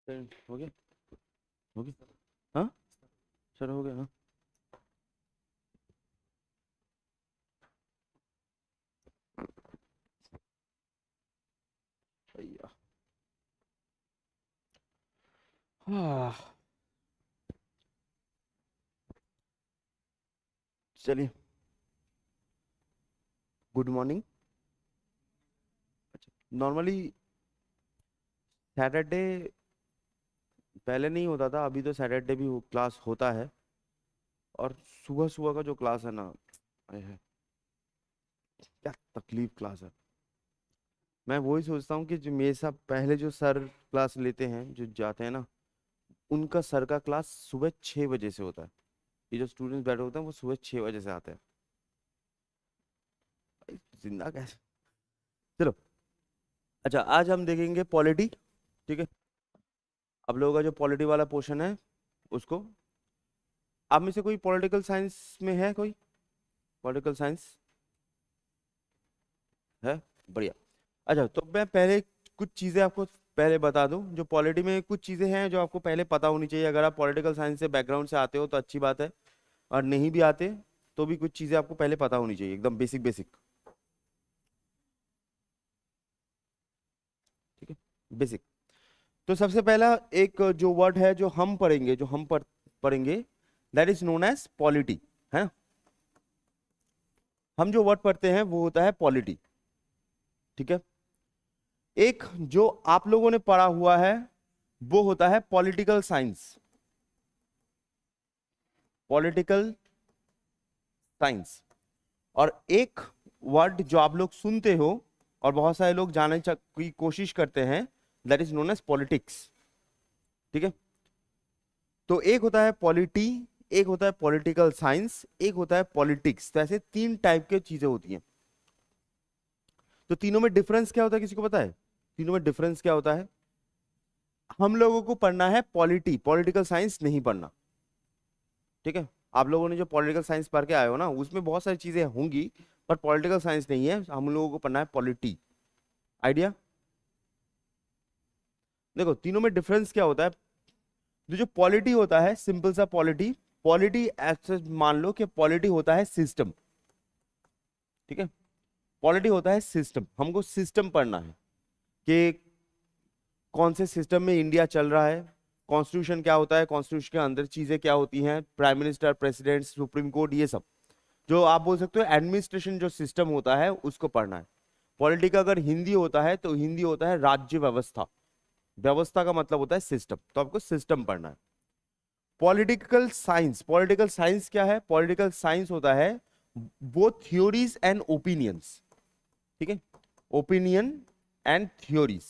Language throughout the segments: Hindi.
हो गया। हो गया। हाँ, चलो हो गया। हाँ भैया। हाँ, चलिए। Good morning. अच्छा, नॉर्मली सैटरडे पहले नहीं होता था, अभी तो सैटरडे भी क्लास होता है। और सुबह सुबह का जो क्लास है ना, आय हाय, क्या तकलीफ क्लास है। मैं वही सोचता हूँ कि जो मेरे साथ पहले जो सर क्लास लेते हैं, जो जाते हैं ना, उनका सर का क्लास सुबह 6 बजे से होता है। ये जो स्टूडेंट्स बैठे होते हैं वो सुबह 6 बजे से आते हैं। भाई, जिंदा कैसे। चलो। अच्छा, आज हम देखेंगे पॉलिटी। ठीक है। आप लोगों का जो पॉलिटी वाला पोर्शन है उसको, आप में से कोई पॉलिटिकल साइंस में है? कोई पॉलिटिकल साइंस है? बढ़िया। अच्छा, तो मैं पहले कुछ चीज़ें आपको पहले बता दूं। जो पॉलिटी में कुछ चीज़ें हैं जो आपको पहले पता होनी चाहिए। अगर आप पॉलिटिकल साइंस से बैकग्राउंड से आते हो तो अच्छी बात है, और नहीं भी आते तो भी कुछ चीज़ें आपको पहले पता होनी चाहिए, एकदम बेसिक बेसिक। ठीक है, बेसिक। तो सबसे पहला एक जो वर्ड है जो हम पढ़ेंगे, पढ़ेंगे, that is known as polity. है। हम जो वर्ड पढ़ते हैं वो होता है पॉलिटी। ठीक है। एक जो आप लोगों ने पढ़ा हुआ है वो होता है पॉलिटिकल साइंस। Political science. और एक वर्ड जो आप लोग सुनते हो और बहुत सारे लोग जानने की कोशिश करते हैं, that is known as politics. ठीक है। तो एक होता है पॉलिटी, एक होता है पॉलिटिकल साइंस, एक होता है पॉलिटिक्स। तो ऐसे तीन टाइप के चीजें होती हैं। तो तीनों में डिफरेंस क्या होता है, किसी को पता है? तीनों में डिफरेंस क्या होता है? हम लोगों को पढ़ना है पॉलिटी, पॉलिटिकल साइंस नहीं पढ़ना। ठीक है। आप लोगों ने जो पॉलिटिकल साइंस पढ़ के आए हो ना, उसमें बहुत सारी चीजें होंगी, पर पॉलिटिकल साइंस नहीं है। हम लोगों को पढ़ना है पॉलिटी। आइडिया? देखो, तीनों में डिफरेंस क्या होता है। जो पॉलिटी होता है, सिंपल सा पॉलिटी, पॉलिटी ऐसे मान लो कि पॉलिटी होता है सिस्टम। ठीक है। पॉलिटी होता है सिस्टम। हमको सिस्टम पढ़ना है कि कौन से सिस्टम में इंडिया चल रहा है, कॉन्स्टिट्यूशन क्या होता है, कॉन्स्टिट्यूशन के अंदर चीजें क्या होती हैं, prime minister, president, supreme court, ये सब जो आप बोल सकते हो एडमिनिस्ट्रेशन जो सिस्टम होता है उसको पढ़ना है। पॉलिटी का अगर हिंदी होता है तो हिंदी होता है राज्य व्यवस्था। व्यवस्था का मतलब होता है सिस्टम, तो आपको सिस्टम पढ़ना है। पॉलिटिकल साइंस, पॉलिटिकल साइंस क्या है? पॉलिटिकल साइंस होता है वो थ्योरीज एंड ओपिनियंस। ठीक है। Opinion and theories.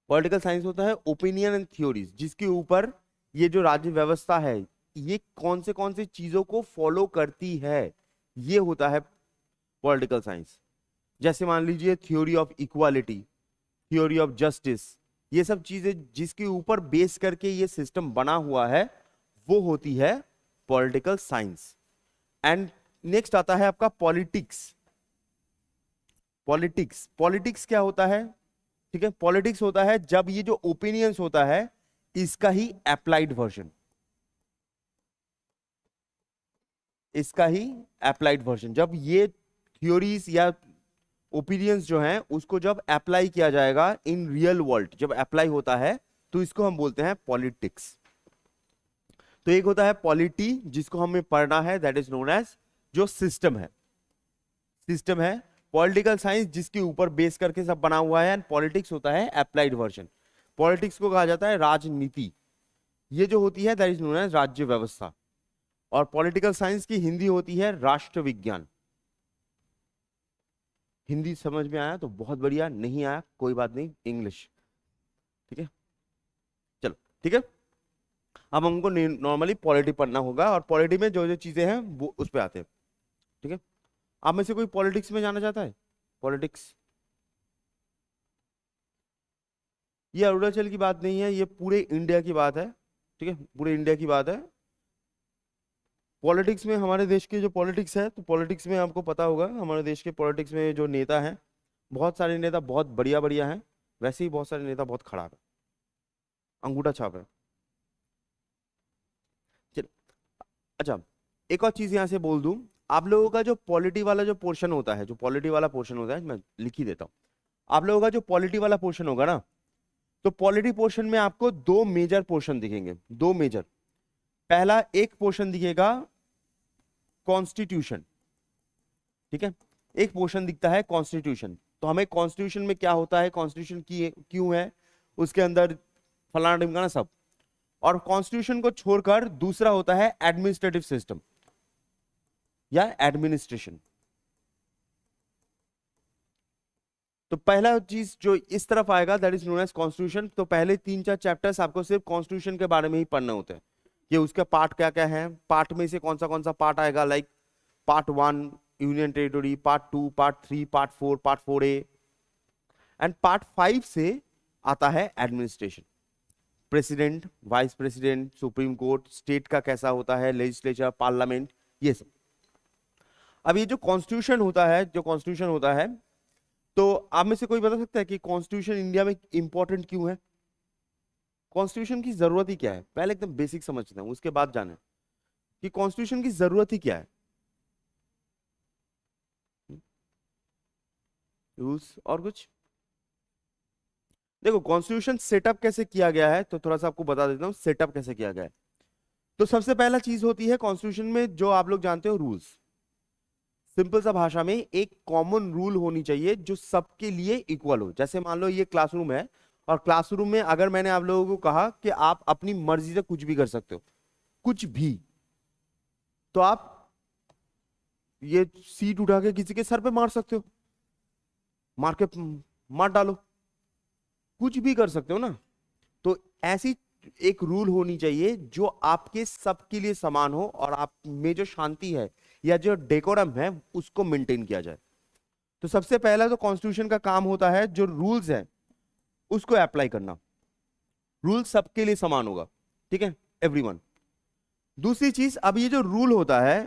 Political science होता है ओपिनियन एंड थ्योरीज, जिसके ऊपर ये जो राज्य व्यवस्था है ये कौन से चीजों को फॉलो करती है, ये होता है पॉलिटिकल साइंस। जैसे मान लीजिए theory of equality, theory of justice, ये सब चीजें जिसके ऊपर बेस करके ये सिस्टम बना हुआ है वो होती है पॉलिटिकल साइंस। एंड नेक्स्ट आता है आपका पॉलिटिक्स। पॉलिटिक्स, पॉलिटिक्स क्या होता है? ठीक है। पॉलिटिक्स होता है जब ये जो ओपिनियंस होता है इसका ही अप्लाइड वर्जन, इसका ही अप्लाइड वर्जन, जब ये थ्योरीज या ओपिनियंस जो हैं उसको जब अप्लाई किया जाएगा इन रियल वर्ल्ड, जब अप्लाई होता है तो इसको हम बोलते हैं पॉलिटिक्स। तो एक होता है पॉलिटी जिसको हमें पढ़ना है, दैट इज नोन एज जो सिस्टम है, सिस्टम है। पॉलिटिकल साइंस जिसके ऊपर बेस करके सब बना हुआ है, एंड पॉलिटिक्स होता है अप्लाइड वर्जन। पॉलिटिक्स को कहा जाता है राजनीति, ये जो होती है दैट इज नोन एज राज्य व्यवस्था। और पॉलिटिकल साइंस की हिंदी होती है राष्ट्र विज्ञान। हिंदी समझ में आया तो बहुत बढ़िया, नहीं आया कोई बात नहीं, इंग्लिश। ठीक है। चलो, ठीक है। अब हमको नॉर्मली पॉलिटी पढ़ना होगा, और पॉलिटी में जो जो चीजें हैं वो उस पे आते हैं। ठीक है। आप में से कोई पॉलिटिक्स में जाना चाहता है? पॉलिटिक्स, ये अरुणाचल की बात नहीं है, ये पूरे इंडिया की बात है। ठीक है, पूरे इंडिया की बात है। पॉलिटिक्स में हमारे देश की जो पॉलिटिक्स है, तो पॉलिटिक्स में आपको पता होगा हमारे देश के पॉलिटिक्स में जो नेता हैं, बहुत सारे नेता बहुत बढ़िया बढ़िया हैं, वैसे ही बहुत सारे नेता बहुत खराब है। अंगूठा छाप है। चल, अच्छा एक और चीज यहां से बोल दूं, आप लोगों का जो पॉलिटी वाला जो पोर्शन होता है, जो पॉलिटी वाला पोर्शन होता है, मैं लिख ही देता हूं। आप लोगों का जो पॉलिटी वाला पोर्शन होगा ना, तो पॉलिटी पोर्शन में आपको दो मेजर पोर्शन दिखेंगे, दो मेजर। पहला एक पोर्शन दिखेगा कॉन्स्टिट्यूशन, ठीक है, एक पोर्शन दिखता है कॉन्स्टिट्यूशन। तो हमें कॉन्स्टिट्यूशन में क्या होता है, कॉन्स्टिट्यूशन की क्यों है, उसके अंदर फलाना ढिमकाना सब। और कॉन्स्टिट्यूशन को छोड़कर दूसरा होता है एडमिनिस्ट्रेटिव सिस्टम या एडमिनिस्ट्रेशन। तो पहला चीज जो इस तरफ आएगा that is known as constitution. तो पहले 3-4 चैप्टर्स आपको सिर्फ कॉन्स्टिट्यूशन के बारे में ही पढ़ने होते हैं कि उसका पार्ट क्या क्या है, पार्ट में से कौन सा पार्ट आएगा, like part 1 union territory, part 2, part 3, part 4, part 4A, and part 5 से आता है administration, president, vice president, supreme court, state का कैसा होता है, लेजिस्लेचर, पार्लियामेंट, ये सब। अब ये जो कॉन्स्टिट्यूशन होता है, जो कॉन्स्टिट्यूशन होता है, तो आप में से कोई बता सकता है कि कॉन्स्टिट्यूशन इंडिया में इंपॉर्टेंट क्यों है, कॉन्स्टिट्यूशन की जरूरत ही क्या है? पहले एकदम बेसिक समझते हैं, उसके बाद जाने कि कॉन्स्टिट्यूशन की जरूरत ही क्या है। रूल्स और कुछ? देखो कॉन्स्टिट्यूशन सेटअप कैसे किया गया है, तो थोड़ा सा आपको बता देता हूं सेटअप कैसे किया गया है। तो सबसे पहला चीज होती है कॉन्स्टिट्यूशन में, जो आप लोग जानते हो, रूल्स। सिंपल सा भाषा में एक कॉमन रूल होनी चाहिए जो सबके लिए इक्वल हो। जैसे मान लो ये क्लासरूम है, और क्लासरूम में अगर मैंने आप लोगों को कहा कि आप अपनी मर्जी से कुछ भी कर सकते हो, कुछ भी, तो आप ये सीट उठा के किसी के सर पे मार सकते हो, मार के मार डालो, कुछ भी कर सकते हो ना। तो ऐसी एक रूल होनी चाहिए जो आपके सबके लिए समान हो, और आप में जो शांति है या जो डेकोरम है उसको मेंटेन किया जाए। तो सबसे पहला तो कॉन्स्टिट्यूशन का काम होता है जो रूल्स है उसको अप्लाई करना। रूल सबके लिए समान होगा, ठीक है, एवरीवन। दूसरी चीज, अब ये जो रूल होता है,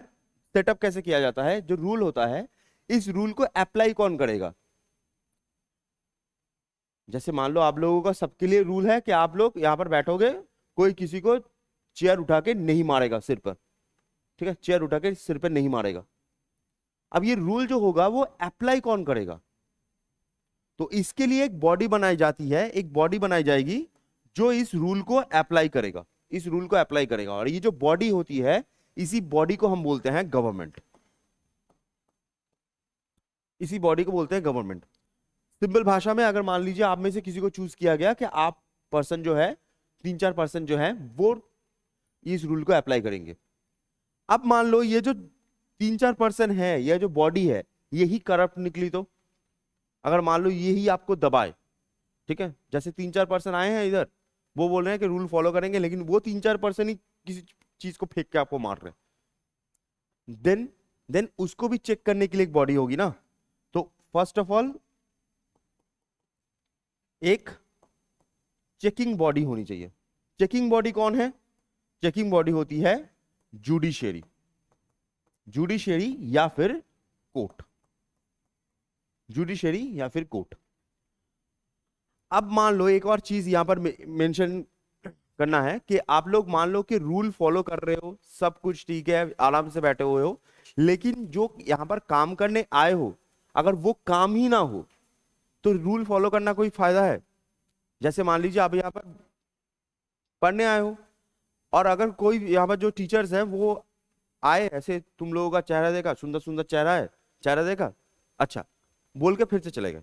सेटअप कैसे किया जाता है, जो रूल होता है इस रूल को अप्लाई कौन करेगा। जैसे मान लो आप लोगों का सबके लिए रूल है कि आप लोग यहां पर बैठोगे, कोई किसी को चेयर उठा के नहीं मारेगा सिर पर, ठीक है, चेयर उठा के सिर पर नहीं मारेगा। अब ये रूल जो होगा वो अप्लाई कौन करेगा, तो इसके लिए एक बॉडी बनाई जाती है, एक बॉडी बनाई जाएगी जो इस रूल को अप्लाई करेगा, इस रूल को अप्लाई करेगा। और ये जो बॉडी होती है, इसी बॉडी को हम बोलते हैं गवर्नमेंट, इसी बॉडी को बोलते हैं गवर्नमेंट। सिंपल भाषा में अगर मान लीजिए आप में से किसी को चूज किया गया कि आप पर्सन जो है, 3-4 पर्सन जो है वो इस रूल को अप्लाई करेंगे। अब मान लो ये जो 3-4 पर्सन है, यह जो बॉडी है, यही करप्ट निकली, तो अगर मान लो यही आपको दबाए, ठीक है, जैसे 3-4 पर्सन आए हैं इधर, वो बोल रहे हैं कि रूल फॉलो करेंगे, लेकिन वो 3-4 पर्सन ही किसी चीज को फेंक के आपको मार रहे हैं, देन उसको भी चेक करने के लिए एक बॉडी होगी ना। तो फर्स्ट ऑफ ऑल एक चेकिंग बॉडी होनी चाहिए। चेकिंग बॉडी कौन है? चेकिंग बॉडी होती है जुडिशियरी, जुडिशियरी या फिर कोर्ट, जुडिशियरी या फिर कोर्ट। अब मान लो एक और चीज यहां पर मेंशन करना है कि आप लोग मान लो कि रूल फॉलो कर रहे हो, सब कुछ ठीक है, आराम से बैठे हुए हो, लेकिन जो यहां पर काम करने आए हो, अगर वो काम ही ना हो तो रूल फॉलो करना कोई फायदा है? जैसे मान लीजिए आप यहाँ पर पढ़ने आए हो, और अगर कोई यहाँ पर जो टीचर्स हैं वो आए, ऐसे तुम लोगों का चेहरा देखा, सुंदर सुंदर चेहरा है, चेहरा देखा, अच्छा बोल के फिर से चले गए,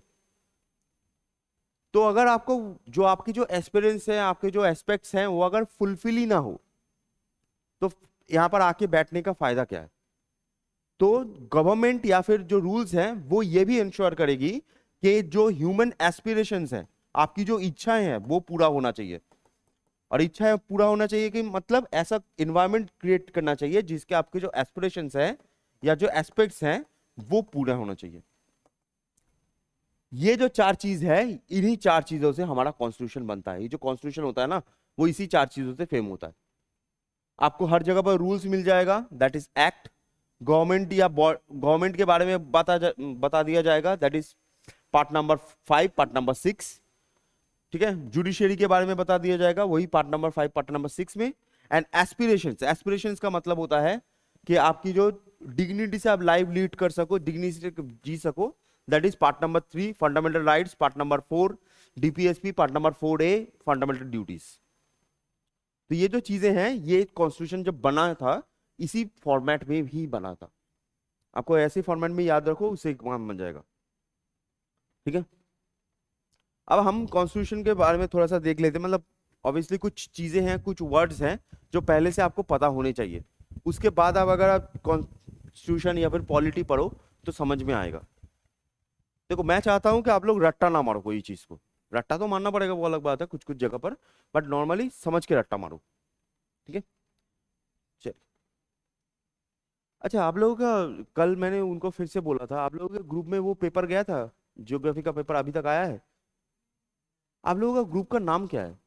तो अगर आपको जो आपकी जो एक्सपीरियंस है, आपके जो एस्पेक्ट्स हैं, वो अगर फुलफिल ही ना हो, तो यहाँ पर आके बैठने का फायदा क्या है? तो गवर्नमेंट या फिर जो रूल्स हैं वो ये भी इंश्योर करेगी कि जो ह्यूमन एस्पिरेशंस हैं, आपकी जो इच्छाएं हैं, वो पूरा होना चाहिए। और इच्छाएं पूरा होना चाहिए कि मतलब ऐसा इन्वायरमेंट क्रिएट करना चाहिए जिसके आपके जो एस्पिरेशंस हैं या जो एस्पेक्ट्स हैं वो पूरा होना चाहिए। ये जो 4 चीज है, इन्हीं 4 चीजों से हमारा कॉन्स्टिट्यूशन बनता है। ये जो कॉन्स्टिट्यूशन होता है ना, वो इसी 4 चीजों से फेम होता है। आपको हर जगह पर रूल्स मिल जाएगा, दैट इज एक्ट। गवर्नमेंट या गवर्नमेंट के बारे में बता दिया जाएगा, that is part number 5, part number 6, ठीक है, जुडिशरी के बारे में बता दिया जाएगा, वही पार्ट नंबर 5 पार्ट नंबर 6 में। एंड एस्पिरेशंस, एस्पिरेशंस का मतलब होता है कि आपकी जो डिग्निटी से आप लाइफ लीड कर सको, डिग्निटी से जी सको, that is part number 3 fundamental rights, part number 4 DPSP, part number 4A fundamental duties. तो ये जो चीजें हैं, ये कॉन्स्टिट्यूशन जब बना था इसी फॉर्मेट में ही बना था। आपको ऐसे फॉर्मेट में याद रखो, उससे काम बन जाएगा। ठीक है, अब हम कॉन्स्टिट्यूशन के बारे में थोड़ा सा देख लेते हैं। मतलब ऑब्वियसली कुछ चीजें हैं, कुछ वर्ड्स हैं जो पहले से आपको पता होने चाहिए, उसके बाद आप अगर आप कॉन्स्टिट्यूशन या फिर पॉलिटी पढ़ो तो समझ में आएगा। देखो मैं चाहता हूं कि आप लोग रट्टा ना मारो कोई चीज को, रट्टा तो मारना पड़ेगा वो अलग बात है कुछ कुछ जगह पर, बट नॉर्मली समझ के रट्टा मारो। ठीक है, चल। अच्छा, आप लोगों का कल मैंने उनको फिर से बोला था, आप लोगों के ग्रुप में वो पेपर गया था, ज्योग्राफी का पेपर अभी तक आया है? आप लोगों का ग्रुप का नाम क्या है?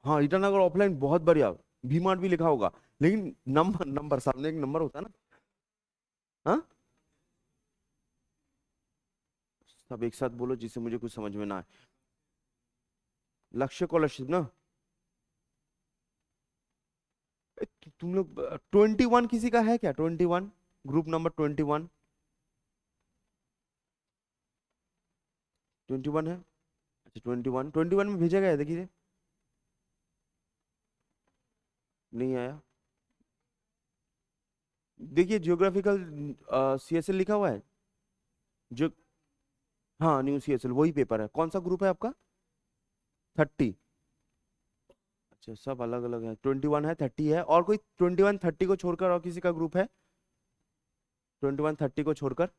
हाँ, ईटानगर ऑफलाइन, बहुत बढ़िया। वी मार्ट भी लिखा होगा, लेकिन नंबर नंबर सामने एक नंबर होता है ना। हाँ, सब एक साथ बोलो जिससे मुझे कुछ समझ में ना आए। लक्ष्य स्कॉलरशिप ना। तुम लोग 21 किसी का है क्या? 21, ग्रुप नंबर 21, 21 है? अच्छा, 21 में भेजा गया है, देखिए। नहीं आया। देखिए जियोग्राफिकल CSL लिखा हुआ है जो। हाँ, न्यू CSL वही पेपर है। कौन सा ग्रुप है आपका? 30? अच्छा, सब अलग अलग है। 21 है, 30 है, और कोई 21 30 को छोड़कर और किसी का ग्रुप है? 21 30 को छोड़कर?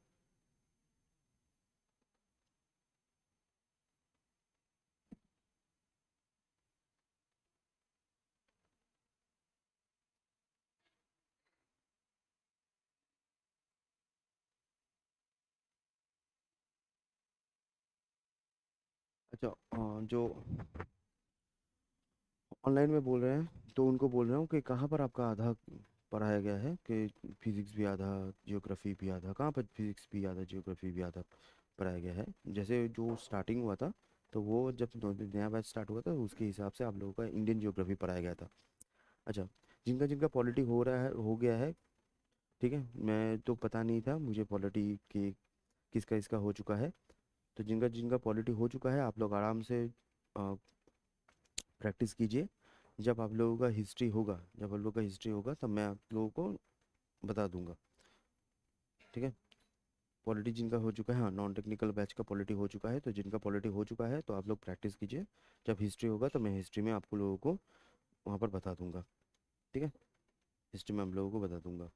अच्छा, जो ऑनलाइन में बोल रहे हैं तो उनको बोल रहा हूँ कि कहाँ पर आपका आधा पढ़ाया गया है, कि फिजिक्स भी आधा, जियोग्राफी भी आधा, कहाँ पर फिजिक्स भी आधा, जियोग्राफी भी आधा पढ़ाया गया है? जैसे जो स्टार्टिंग हुआ था, तो वो जब नया बैच स्टार्ट हुआ था उसके हिसाब से आप लोगों का इंडियन जियोग्राफी पढ़ाया गया था। अच्छा, जिनका जिनका पॉलिटी हो रहा है, हो गया है, ठीक है। मैं तो पता नहीं था मुझे पॉलिटी की किसका इसका हो चुका है। तो जिनका जिनका पॉलिटी हो चुका है, आप लोग आराम से प्रैक्टिस कीजिए। जब आप लोगों का हिस्ट्री होगा, जब आप लोगों का हिस्ट्री होगा तब मैं आप लोगों को बता दूंगा। ठीक है, पॉलिटी जिनका हो चुका है, हाँ, नॉन टेक्निकल बैच का पॉलिटी हो चुका है, तो जिनका पॉलिटी हो चुका है तो आप लोग प्रैक्टिस कीजिए। जब हिस्ट्री होगा तो मैं हिस्ट्री में आपको लोगों को वहाँ पर बता दूंगा। ठीक है, हिस्ट्री में आप लोगों को बता दूंगा।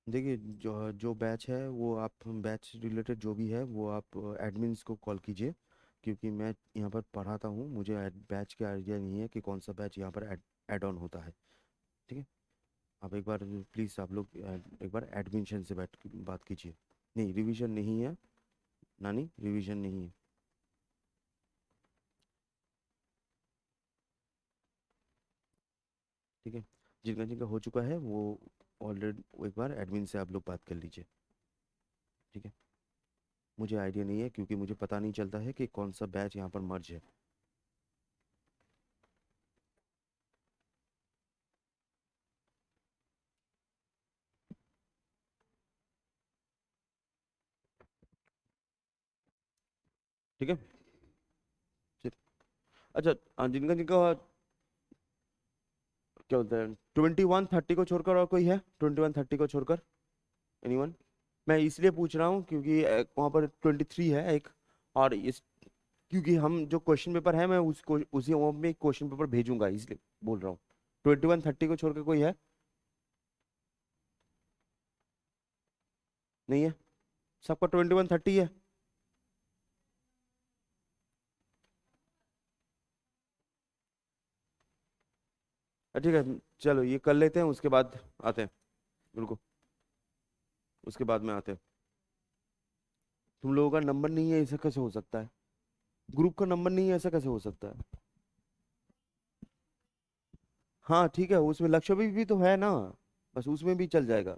देखिए, जो जो बैच है वो आप, बैच रिलेटेड जो भी है वो आप एडमिन्स को कॉल कीजिए, क्योंकि मैं यहाँ पर पढ़ाता हूँ, मुझे बैच का आइडिया नहीं है कि कौन सा बैच यहाँ पर ऐड ऑन होता है। ठीक है, आप एक बार प्लीज़ आप लोग एक बार एडमिशन से बात कीजिए। नहीं, रिवीजन नहीं है नानी, रिवीजन नहीं है। ठीक है, जिनका जिनका हो चुका है वो ऑलरेडी, एक बार एडमिन से आप लोग बात कर लीजिए। ठीक है, मुझे आइडिया नहीं है क्योंकि मुझे पता नहीं चलता है कि कौन सा बैच यहाँ पर मर्ज है। ठीक है, चलिए। अच्छा, जिनका जिनका क्या बोलते हैं, 21 30 को छोड़कर और कोई है? 21 30 को छोड़कर एनीवन? मैं इसलिए पूछ रहा हूँ क्योंकि वहाँ पर 23 है एक, और इस, क्योंकि हम जो क्वेश्चन पेपर है मैं उसको उसी वो में क्वेश्चन पेपर भेजूंगा, इसलिए बोल रहा हूँ। 21 30 को छोड़कर कोई है? नहीं है, सबका 21 30 है। ठीक है, चलो ये कर लेते हैं, उसके बाद आते हैं। बिल्कुल, उसके बाद में आते हैं। तुम लोगों का नंबर नहीं है, ऐसा कैसे हो सकता है? ग्रुप का नंबर नहीं है, ऐसा कैसे हो सकता है? हाँ ठीक है, उसमें लक्षद्वीप भी तो है ना, बस उसमें भी चल जाएगा।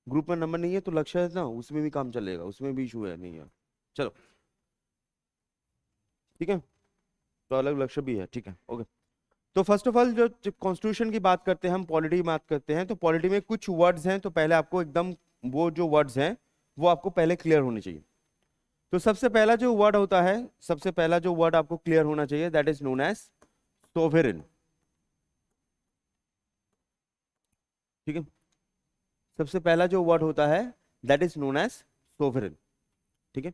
ग्रुप में नंबर नहीं है तो लक्ष्य है ना, उसमें भी काम चलेगा, उसमें भी इशू है नहीं है। चलो ठीक है, तो अलग लक्ष्य भी है, ठीक है ओके। तो फर्स्ट ऑफ ऑल जो कॉन्स्टिट्यूशन की बात करते हैं हम, पॉलिटी की बात करते हैं, तो पॉलिटी में कुछ वर्ड्स हैं, तो पहले आपको एकदम वो जो वर्ड्स हैं वो आपको पहले क्लियर होने चाहिए। तो सबसे पहला जो वर्ड होता है, सबसे पहला जो वर्ड आपको क्लियर होना चाहिए, that is known as sovereign. ठीक है, सबसे पहला जो वर्ड होता है that is known as sovereign. ठीक है,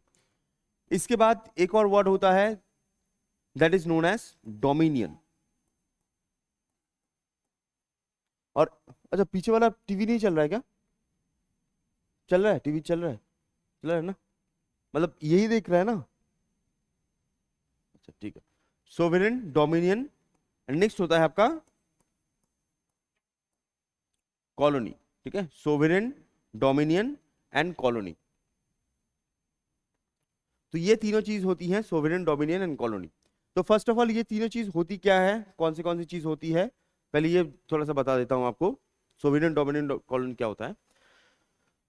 इसके बाद एक और वर्ड होता है that is known as dominion. और अच्छा, पीछे वाला टीवी नहीं चल रहा है क्या? चल रहा है, टीवी चल रहा है, चल रहा है ना, मतलब यही देख रहा है ना? अच्छा ठीक है, सोवेरेन, डोमिनियन, नेक्स्ट होता है आपका कॉलोनी। ठीक है, सोवेरेन, डोमिनियन एंड कॉलोनी, तो ये तीनों चीज होती हैं, सोवेरेन, डोमिनियन एंड कॉलोनी। तो फर्स्ट ऑफ ऑल ये तीनों चीज होती क्या है, कौन सी चीज होती है, पहले ये थोड़ा सा बता देता हूं आपको। सोवेरेन, डोमिनियन, कॉलोनी क्या होता है।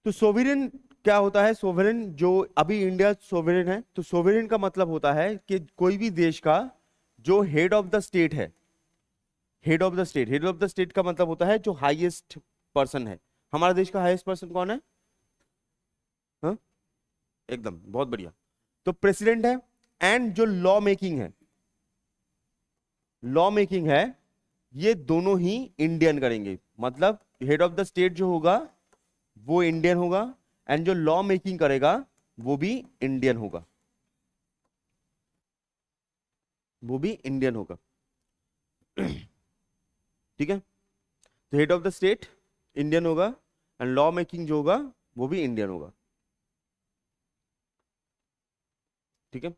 तो सोवेरेन क्या होता है, सोवेरेन जो अभी इंडिया सोवेरेन है, तो सोवेरेन का मतलब होता है कि कोई भी देश का जो हेड ऑफ द स्टेट है, head of the state, head of the state का मतलब होता है जो हाईएस्ट पर्सन है। हमारा देश का हाईएस्ट पर्सन कौन है? हाँ एकदम, बहुत बढ़िया। तो प्रेसिडेंट है, एंड जो लॉ मेकिंग है, लॉ मेकिंग है, ये दोनों ही इंडियन करेंगे। मतलब हेड ऑफ द स्टेट जो होगा वो इंडियन होगा, एंड जो लॉ मेकिंग करेगा वो भी इंडियन होगा, वो भी इंडियन होगा। ठीक है, तो head of the state Indian होगा, एंड लॉ मेकिंग जो होगा वो भी इंडियन होगा। ठीक है,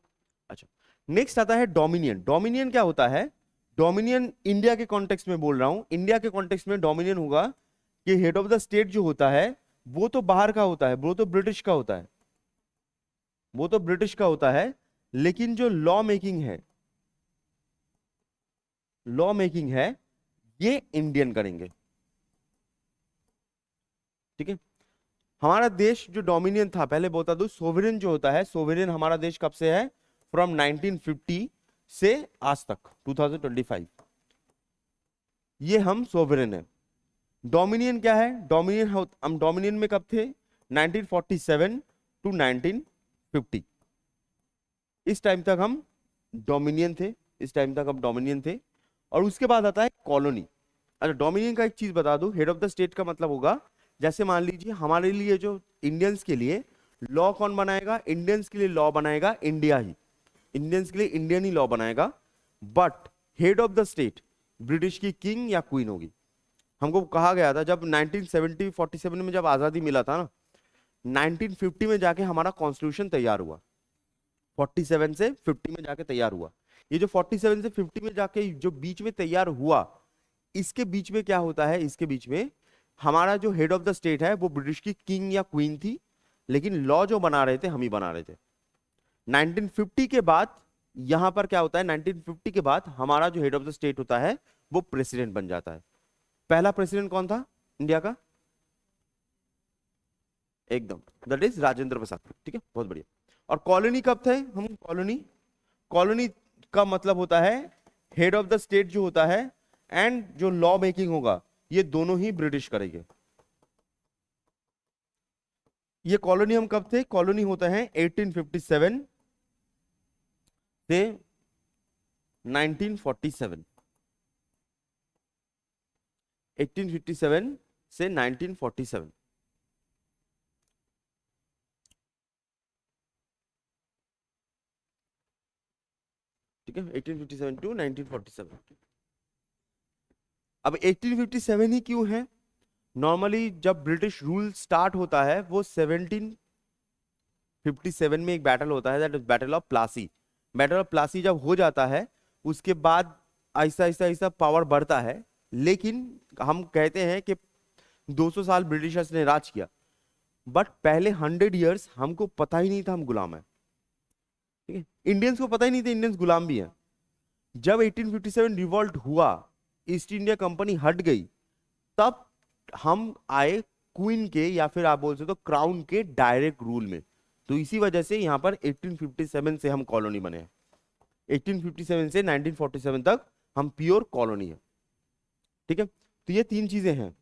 अच्छा नेक्स्ट आता है डोमिनियन। डोमिनियन क्या होता है, डोमिनियन इंडिया के कॉन्टेक्स्ट में बोल रहा हूं, इंडिया के कॉन्टेक्स्ट में डोमिनियन होगा कि हेड ऑफ द स्टेट जो होता है वो तो बाहर का होता है, वो तो ब्रिटिश का होता है, वो तो ब्रिटिश का होता है, लेकिन जो लॉ मेकिंग है, लॉ मेकिंग है, ये इंडियन करेंगे। ठीक है, हमारा देश जो डोमिनियन था, पहले बता दूं, सोवेरेन जो होता है, सोवेरेन हमारा देश कब से है, फ्रॉम 1950 से आज तक 2025, ये हम सोवेरेन है। डोमिनियन क्या है, डोमिनियन हम डोमिनियन में कब थे, 1947 टू 1950, इस टाइम तक हम डोमिनियन थे, इस टाइम तक हम डोमिनियन थे। और उसके बाद आता है कॉलोनी। अच्छा, डोमिनियन का एक चीज बता दूं, हेड ऑफ द स्टेट का मतलब होगा, जैसे मान लीजिए हमारे लिए जो इंडियंस के लिए लॉ कौन बनाएगा, इंडियंस के लिए लॉ बनाएगा इंडिया ही, इंडियंस के लिए इंडियन ही लॉ बनाएगा, but head of the state British की किंग या क्वीन होगी। हमको कहा गया था जब 1947 में जब आजादी मिला था ना, 1950 में जाके हमारा कॉन्स्टिट्यूशन तैयार हुआ, 47 से 50 में जाके तैयार हुआ। ये जो 47 से 50 में जाके जो बीच में तैयार हुआ, इसके बीच में क्या होता है, इसके बीच में हमारा जो हेड ऑफ द स्टेट है वो ब्रिटिश की किंग या क्वीन थी, लेकिन लॉ जो बना रहे थे हम ही बना रहे थे। 1950 के बाद यहां पर क्या होता है, 1950 के बाद हमारा जो हेड ऑफ द स्टेट होता है वो प्रेसिडेंट बन जाता है। पहला प्रेसिडेंट कौन था इंडिया का? एकदम, दैट इज राजेंद्र प्रसाद। ठीक है, बहुत बढ़िया। और कॉलोनी कब थे हम, कॉलोनी, कॉलोनी का मतलब होता है हेड ऑफ द स्टेट जो होता है एंड जो लॉ मेकिंग होगा, ये दोनों ही ब्रिटिश करेंगे। ये कॉलोनी हम कब थे, कॉलोनी होता है 1857 से 1947, 1857 से 1947। ठीक है, 1857 टू 1947। अब 1857 ही क्यों है, नॉर्मली जब ब्रिटिश रूल स्टार्ट होता है वो 1757 में एक बैटल होता है, that is battle of Plassey. Battle of Plassey जब हो जाता है उसके बाद ऐसा ऐसा ऐसा पावर बढ़ता है, लेकिन हम कहते हैं कि 200 साल ब्रिटिशर्स ने राज किया, बट पहले 100 इयर्स हमको पता ही नहीं था हम गुलाम है। ठीक है, इंडियंस को पता ही नहीं था इंडियंस गुलाम भी है। जब 1857 रिवॉल्ट हुआ, ईस्ट इंडिया कंपनी हट गई, तब हम आए क्वीन के, या फिर आप बोल सकते हो क्राउन के डायरेक्ट रूल में। तो इसी वजह से यहाँ पर 1857 से हम कॉलोनी बने हैं। 1857 से 1947 तक हम प्योर कॉलोनी है। ठीक है, तो ये तीन चीजें हैं।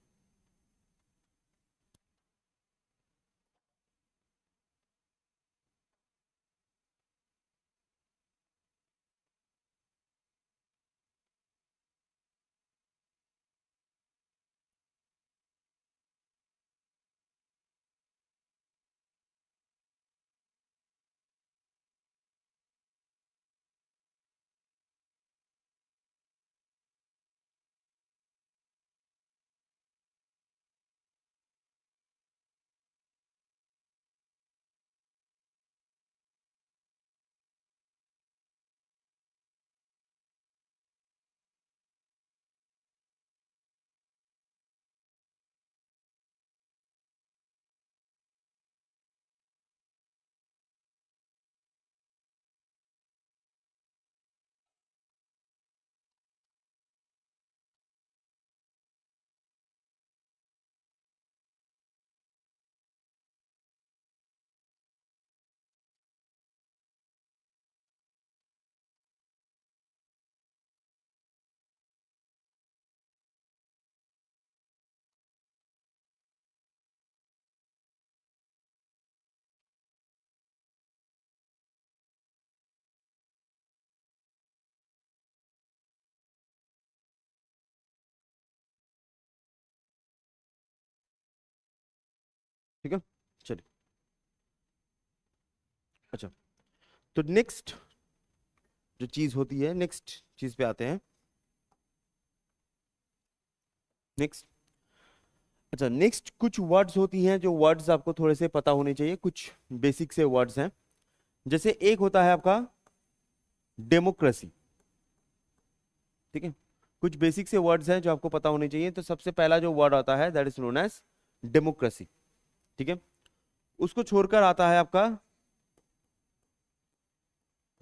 ठीक है, चलिए। अच्छा, तो नेक्स्ट जो चीज होती है, नेक्स्ट चीज पे आते हैं। नेक्स्ट, अच्छा, नेक्स्ट कुछ वर्ड्स होती हैं जो वर्ड्स आपको थोड़े से पता होने चाहिए, कुछ बेसिक से वर्ड्स हैं। जैसे एक होता है आपका डेमोक्रेसी। ठीक है, कुछ बेसिक से वर्ड्स हैं जो आपको पता होने चाहिए। तो सबसे पहला जो वर्ड आता है that is known as democracy. ठीक है, उसको छोड़कर आता है आपका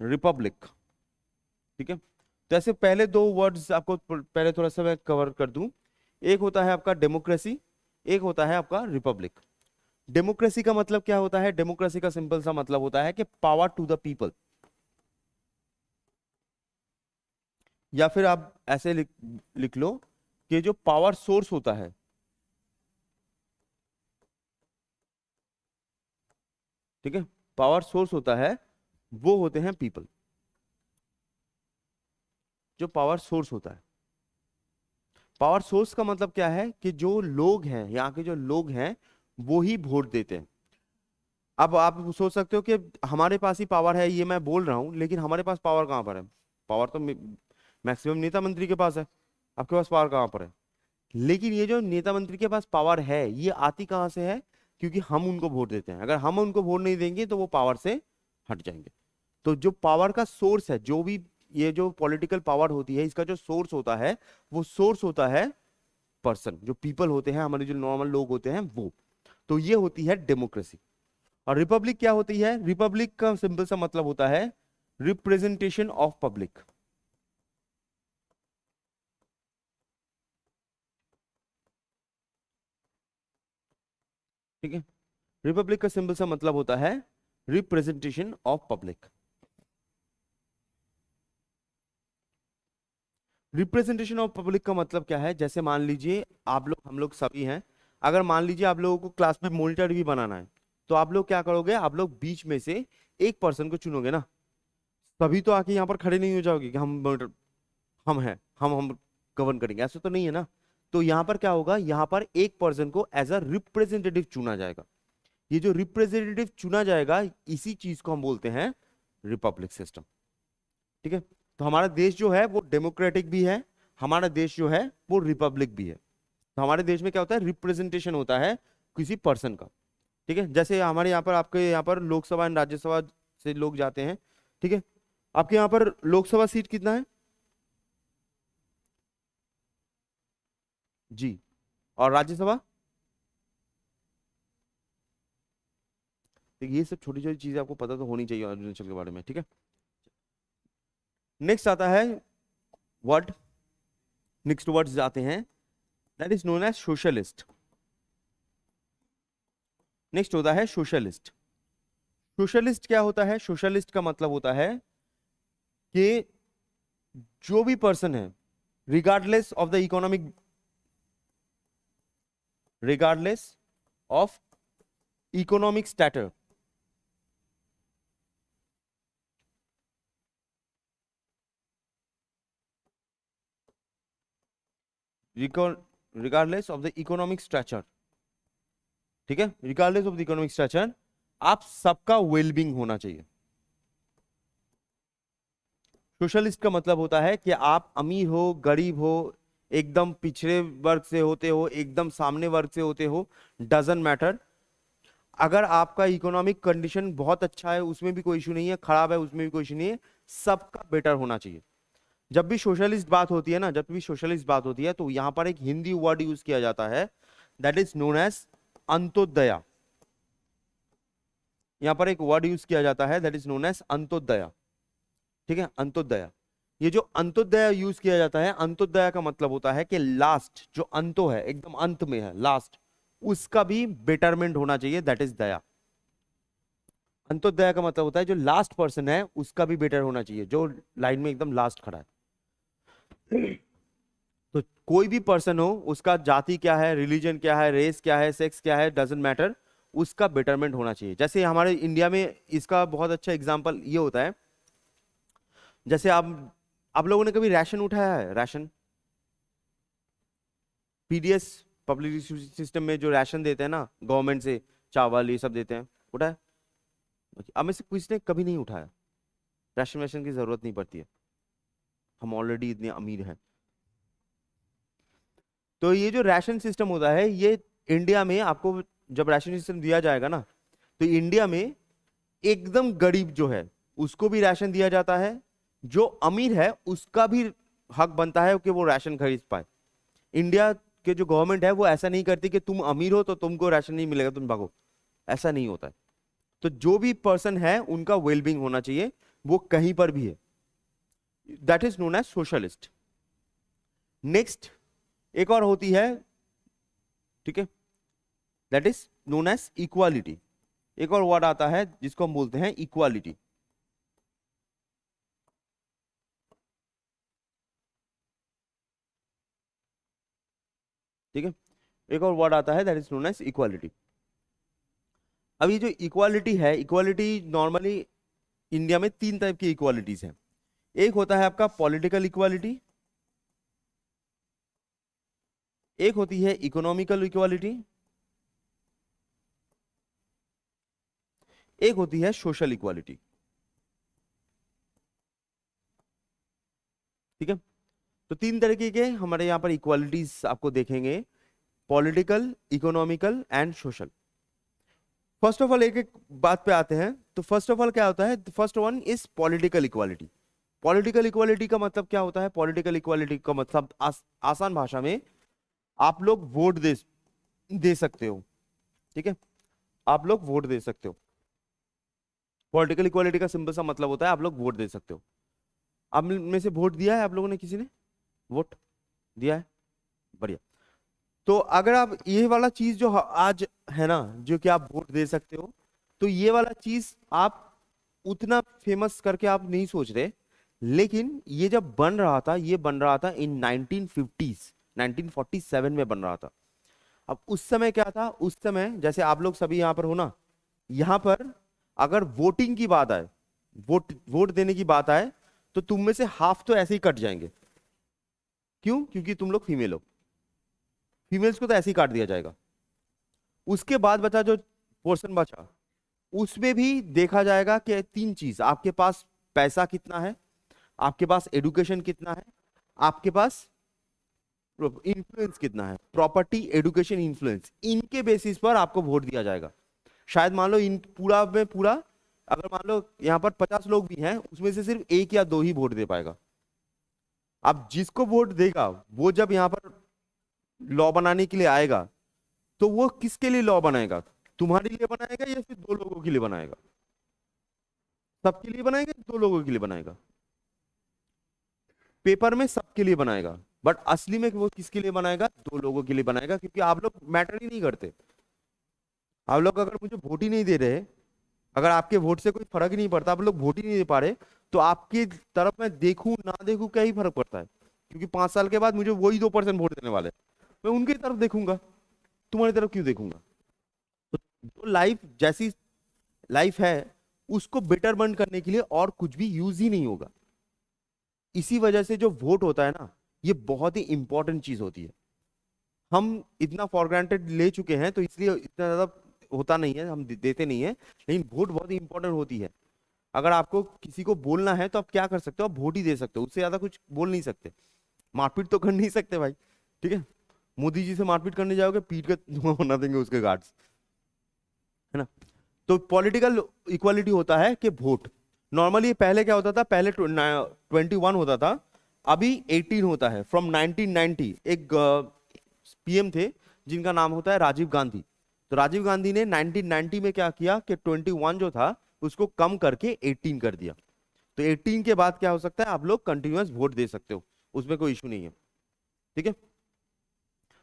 रिपब्लिक। ठीक है, तो ऐसे पहले दो वर्ड्स आपको पहले थोड़ा सा मैं कवर कर दूं। एक होता है आपका डेमोक्रेसी, एक होता है आपका रिपब्लिक। डेमोक्रेसी का मतलब क्या होता है? डेमोक्रेसी का सिंपल सा मतलब होता है कि पावर टू द पीपल, या फिर आप ऐसे लिख लो कि जो पावर सोर्स होता है, ठीक है, पावर सोर्स होता है, वो होते हैं पीपल। जो पावर सोर्स होता है, पावर सोर्स का मतलब क्या है कि जो लोग हैं, यहाँ के जो लोग हैं वो ही वोट देते हैं। अब आप सोच सकते हो कि हमारे पास ही पावर है, ये मैं बोल रहा हूं, लेकिन हमारे पास पावर कहाँ पर है? पावर तो मैक्सिमम नेता मंत्री के पास है। आपके पास पावर कहाँ पर है? लेकिन ये जो नेता मंत्री के पास पावर है, ये आती कहाँ से है? क्योंकि हम उनको वोट देते हैं। अगर हम उनको वोट नहीं देंगे तो वो पावर से हट जाएंगे। तो जो पावर का सोर्स है, जो भी ये जो पॉलिटिकल पावर होती है, इसका जो सोर्स होता है, वो सोर्स होता है पर्सन, जो पीपल होते हैं, हमारे जो नॉर्मल लोग होते हैं वो। तो ये होती है डेमोक्रेसी। और रिपब्लिक क्या होती है? रिपब्लिक का सिंपल सा मतलब होता है रिप्रेजेंटेशन ऑफ पब्लिक। ठीक है, रिपब्लिक का सिंपल सा मतलब होता है representation of public. Representation of public का मतलब क्या है? जैसे मान लीजिए आप लोग, हम लोग सभी हैं, अगर मान लीजिए आप लोगों को क्लास में मॉनिटर भी बनाना है, तो आप लोग क्या करोगे? आप लोग बीच में से एक पर्सन को चुनोगे ना। तभी तो आके यहाँ पर खड़े नहीं हो जाओगे कि हम monitor- हम हैं, हम गवर्न करेंगे, ऐसा तो नहीं है ना। तो यहाँ पर क्या होगा? यहाँ पर एक पर्सन को एज अ रिप्रेजेंटेटिव चुना जाएगा। ये जो रिप्रेजेंटेटिव चुना जाएगा, इसी चीज को हम बोलते हैं रिपब्लिक सिस्टम। ठीक है, तो हमारा देश जो है वो डेमोक्रेटिक भी है, हमारा देश जो है वो रिपब्लिक भी है। तो हमारे देश में क्या होता है? रिप्रेजेंटेशन होता है किसी पर्सन का। ठीक है, जैसे हमारे यहाँ पर, आपके यहाँ पर लोकसभा एंड राज्यसभा से लोग जाते हैं। ठीक है, आपके यहाँ पर लोकसभा सीट कितना है जी, और राज्यसभा? तो ये सब छोटी छोटी चीजें आपको पता तो होनी चाहिए अरुणाचल के बारे में। ठीक है, नेक्स्ट आता है वर्ड नेक्स्ट वर्ड्स जाते हैं, that is known as socialist. Next होता है सोशलिस्ट। सोशलिस्ट क्या होता है? सोशलिस्ट का मतलब होता है कि जो भी पर्सन है, regardless of the economic, regardless of economic status, regardless of the economic structure, ठीक है, regardless of the economic structure, आप सबका वेलबींग होना चाहिए। सोशलिस्ट का मतलब होता है कि आप अमीर हो, गरीब हो, एकदम पिछड़े वर्ग से होते हो, एकदम सामने वर्ग से होते हो, डजंट मैटर। अगर आपका इकोनॉमिक कंडीशन बहुत अच्छा है, उसमें भी कोई इशू नहीं है, खराब है उसमें भी कोई इशू नहीं है, सबका बेटर होना चाहिए। जब भी सोशलिस्ट बात होती है ना, जब भी सोशलिस्ट बात होती है, तो यहां पर एक हिंदी वर्ड यूज किया जाता है, that is known as Antyodaya. यहां पर एक वर्ड यूज किया जाता है, that is known as Antyodaya, ठीक है, अंत्योदया। ये जो अंत्योदया यूज किया जाता है, अंत्योदया का मतलब होता है कि लास्ट जो अंतो है, एकदम अंत में है, लास्ट, उसका भी बेटरमेंट होना चाहिए, दैट इज दया। अंत्योदया का मतलब होता है जो लास्ट पर्सन है उसका भी बेटर होना चाहिए, जो लाइन में एकदम लास्ट खड़ा है। तो कोई भी पर्सन हो, उसका जाति क्या है, रिलीजन क्या है, रेस क्या है, सेक्स क्या है, डजेंट मैटर, उसका बेटरमेंट होना चाहिए। जैसे हमारे इंडिया में इसका बहुत अच्छा एग्जांपल ये होता है, जैसे आप लोगों ने कभी राशन उठाया है? राशन, पीडीएस, पब्लिक सिस्टम में जो राशन देते हैं ना गवर्नमेंट से, चावल ये सब देते हैं, उठाया? अब में से किसी ने कभी नहीं उठाया। राशन वाशन की जरूरत नहीं पड़ती है, हम ऑलरेडी इतने अमीर हैं। तो ये जो राशन सिस्टम होता है, ये इंडिया में आपको जब राशन सिस्टम दिया जाएगा ना, तो इंडिया में एकदम गरीब जो है उसको भी राशन दिया जाता है, जो अमीर है उसका भी हक बनता है कि वो राशन खरीद पाए। इंडिया के जो गवर्नमेंट है वो ऐसा नहीं करती कि तुम अमीर हो तो तुमको राशन नहीं मिलेगा, तुम भागो, ऐसा नहीं होता है। तो जो भी पर्सन है उनका वेलबींग होना चाहिए, वो कहीं पर भी है, that is known as socialist. Next एक और होती है, ठीक है, that is known as equality. एक और वर्ड आता है जिसको हम बोलते हैं इक्वालिटी, ठीक है, एक और वर्ड आता है that is known as equality. अब ये जो इक्वालिटी है, इक्वालिटी नॉर्मली इंडिया में तीन टाइप की इक्वालिटीज हैं। एक होता है आपका पॉलिटिकल इक्वालिटी, एक होती है इकोनॉमिकल इक्वालिटी, एक होती है सोशल इक्वालिटी, ठीक है। तो तीन तरीके के हमारे यहां पर इक्वालिटीज आपको देखेंगे, political, economical and social. First of all एक एक बात पे आते हैं। तो फर्स्ट ऑफ ऑल क्या होता है? First one is political equality. Political equality का मतलब क्या होता है? पॉलिटिकल इक्वालिटी का मतलब आसान भाषा में आप लोग वोट दे सकते हो, ठीक है, आप लोग वोट दे सकते हो। पॉलिटिकल इक्वालिटी का सिंपल सा मतलब होता है आप लोग वोट दे सकते हो। आप में से वोट दिया है आप लोगों ने? किसी ने वोट दिया है? बढ़िया। तो अगर आप ये वाला चीज जो आज है ना, जो कि आप वोट दे सकते हो, तो ये वाला चीज आप उतना फेमस करके आप नहीं सोच रहे, लेकिन ये जब बन रहा था, ये बन रहा था इन 1950s, 1947 में बन रहा था। अब उस समय क्या था? उस समय जैसे आप लोग सभी यहाँ पर हो ना, यहाँ पर अगर वोटिंग की बात आए, वोट देने की बात आए, तो तुम में से हाफ तो ऐसे ही कट जाएंगे। क्यों? क्योंकि तुम लोग फीमेल हो, फीमेल्स को तो ऐसे ही काट दिया जाएगा। उसके बाद बचा जो पोर्शन बचा, उसमें भी देखा जाएगा कि तीन चीज, आपके पास पैसा कितना है, आपके पास एडुकेशन कितना है, आपके पास इन्फ्लुएंस कितना है, प्रॉपर्टी, एडुकेशन, इन्फ्लुएंस, इनके बेसिस पर आपको वोट दिया जाएगा। शायद मान लो इन पूरा में पूरा, अगर मान लो यहाँ पर 50 लोग भी हैं, उसमें से सिर्फ एक या दो ही वोट दे पाएगा। अब जिसको वोट देगा वो जब यहाँ पर लॉ बनाने के लिए आएगा, तो वो किसके लिए लॉ बनाएगा? तुम्हारे लिए बनाएगा या फिर दो लोगों के लिए बनाएगा? सबके लिए बनाएगा, दो लोगों के लिए बनाएगा? पेपर में सबके लिए बनाएगा। बट असली में वो किसके लिए बनाएगा? 2 लोगों के लिए बनाएगा, क्योंकि आप लोग मैटर ही नहीं करते। आप लोग अगर मुझे वोट ही नहीं दे रहे, अगर आपके वोट से कोई फर्क ही नहीं पड़ता, आप लोग वोट ही नहीं दे पा रहे, तो आपकी तरफ मैं देखूं ना देखूं क्या ही फर्क पड़ता है? क्योंकि 5 साल के बाद मुझे वही 2% वोट देने वाले हैं, मैं उनकी तरफ देखूंगा, तुम्हारी तरफ क्यों देखूंगा? तो जो लाइफ जैसी लाइफ है उसको बेटरमेंट करने के लिए और कुछ भी यूज ही नहीं होगा। इसी वजह से जो वोट होता है ना, ये बहुत ही इंपॉर्टेंट चीज होती है। हम इतना फॉर ग्रांटेड ले चुके हैं, तो इसलिए इतना ज्यादा होता नहीं है, हम देते नहीं है, लेकिन वोट बहुत ही इंपॉर्टेंट होती है। अगर आपको किसी को बोलना है तो आप क्या कर सकते हो? आप वोट ही दे सकते हो, उससे ज्यादा कुछ बोल नहीं सकते। मारपीट तो कर नहीं सकते भाई, ठीक है? मोदी जी से मारपीट करने जाओगे, पीट के धुआं बना देंगे उसके गार्ड्स, है ना? तो पॉलिटिकल इक्वालिटी होता है कि वोट नॉर्मली पहले क्या होता था, पहले 21 होता था, अभी 18 होता है। फ्रॉम 1990 एक पीएम थे जिनका नाम होता है राजीव गांधी। तो राजीव गांधी ने 1990 में क्या किया कि 21 जो था उसको कम करके 18 कर दिया। तो 18 के बाद क्या हो सकता है? आप लोग कंटिन्यूअस वोट दे सकते हो, उसमें कोई इशू नहीं है, ठीक है?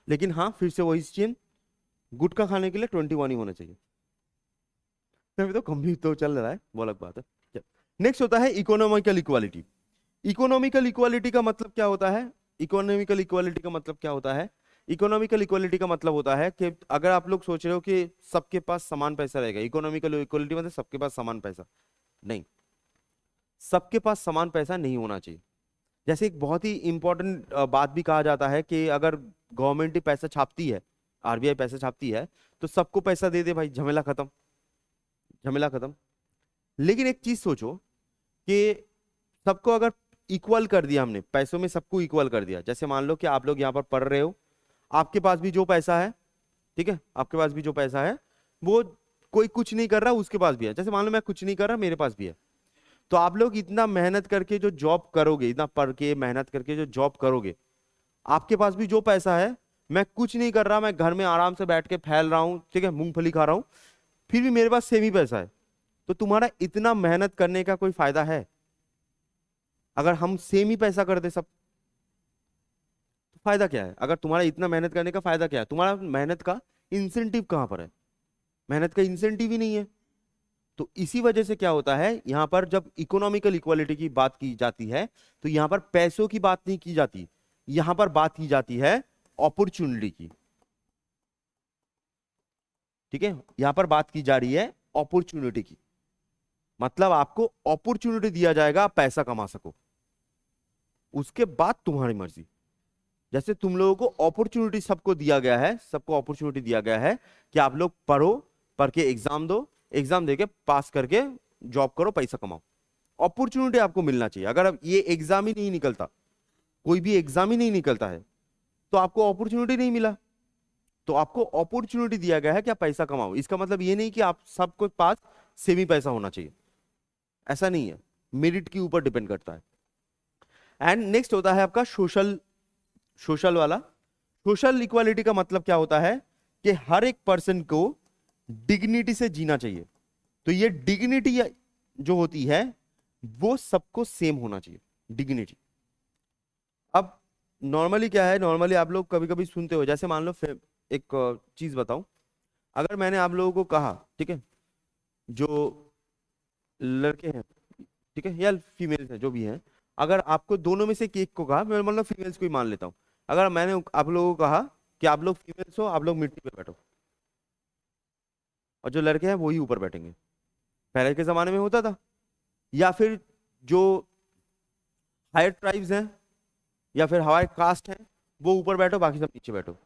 लेकिन हाँ, फिर से वही चीज, गुटखा खाने के लिए 21 ही होना चाहिए। अभी तो कम भी तो चल रहा है, वो अलग बात है। नेक्स्ट होता है इकोनॉमिकल इक्वालिटी। इकोनॉमिकल इक्वालिटी का मतलब क्या होता है? इकोनॉमिकल इक्वालिटी का मतलब क्या होता है? इकोनॉमिकल इक्वालिटी का मतलब होता है कि अगर आप लोग सोच रहे हो कि सबके पास समान पैसा रहेगा, इकोनॉमिकल इक्वालिटी मतलब सबके पास समान पैसा नहीं, सबके पास समान पैसा नहीं होना चाहिए। जैसे एक बहुत ही इंपॉर्टेंट बात भी कहा जाता है कि अगर गवर्नमेंट ही पैसा छापती है, आरबीआई पैसा छापती है, तो सबको पैसा दे दे भाई, झमेला खत्म, झमेला खत्म। लेकिन एक चीज सोचो कि सबको अगर इक्वल कर दिया हमने, पैसों में सबको इक्वल कर दिया, जैसे मान लो कि आप लोग यहाँ पर पढ़ रहे हो, आपके पास भी जो पैसा है, ठीक है, आपके पास भी जो पैसा है वो कोई कुछ नहीं कर रहा उसके पास भी है। जैसे मान लो मैं कुछ नहीं कर रहा, मेरे पास भी है। तो आप लोग इतना मेहनत करके जो जॉब करोगे, इतना पढ़ के मेहनत करके जो जॉब करोगे, आपके पास भी जो पैसा है, मैं कुछ नहीं कर रहा, मैं घर में आराम से बैठ के फैल रहा हूँ, ठीक है, मूंगफली खा रहा हूँ, फिर भी मेरे पास सेम ही पैसा है। तो तुम्हारा इतना मेहनत करने का कोई फायदा है? अगर हम सेम ही पैसा कर दे सब, तो फायदा क्या है? अगर तुम्हारा इतना मेहनत करने का फायदा क्या है? तुम्हारा मेहनत का इंसेंटिव कहां पर है? मेहनत का इंसेंटिव ही नहीं है। तो इसी वजह से क्या होता है, यहां पर जब इकोनॉमिकल इक्वालिटी की बात की जाती है, तो यहां पर पैसों की बात नहीं की जाती, यहां पर बात की जाती है अपॉर्चुनिटी की, ठीक है? यहां पर बात की जा रही है अपॉर्चुनिटी की। मतलब आपको अपॉर्चुनिटी दिया जाएगा, आप पैसा कमा सको, उसके बाद तुम्हारी मर्जी। जैसे तुम लोगों को अपॉर्चुनिटी सबको दिया गया है, सबको अपॉर्चुनिटी दिया गया है कि आप लोग पढ़ो, पढ़ के एग्जाम दो, एग्जाम देके पास करके जॉब करो, पैसा कमाओ। अपॉर्चुनिटी आपको मिलना चाहिए। अगर अब ये एग्जाम ही नहीं निकलता, कोई भी एग्जाम ही नहीं निकलता है, तो आपको अपॉर्चुनिटी नहीं मिला। तो आपको अपॉर्चुनिटी दिया गया है कि आप पैसा कमाओ। इसका मतलब ये नहीं कि आप सबको पास सेम ही पैसा होना चाहिए, ऐसा नहीं है, मेरिट के ऊपर डिपेंड करता है। एंड नेक्स्ट होता है आपका सोशल, सोशल वाला। सोशल इक्वालिटी का मतलब क्या होता है कि हर एक पर्सन को डिग्निटी से जीना चाहिए। तो ये डिग्निटी जो होती है वो सबको सेम होना चाहिए, डिग्निटी। अब नॉर्मली क्या है, नॉर्मली आप लोग कभी कभी सुनते हो, जैसे मान लो एक चीज बताऊं, अगर मैंने आप लोगों को कहा, ठीक है, जो लड़के हैं, ठीक है, या फीमेल्स हैं, जो भी हैं, अगर आपको दोनों में से एक को कहा, मैं मतलब फीमेल्स को ही मान लेता हूं, अगर मैंने आप लोगों को कहा कि आप लोग फीमेल्स हो, आप लोग मिट्टी पे बैठो, और जो लड़के हैं वो ही ऊपर बैठेंगे, पहले के जमाने में होता था। या फिर जो हायर ट्राइब्स हैं या फिर हायर कास्ट हैं, वो ऊपर बैठो, बाकी सब नीचे बैठो।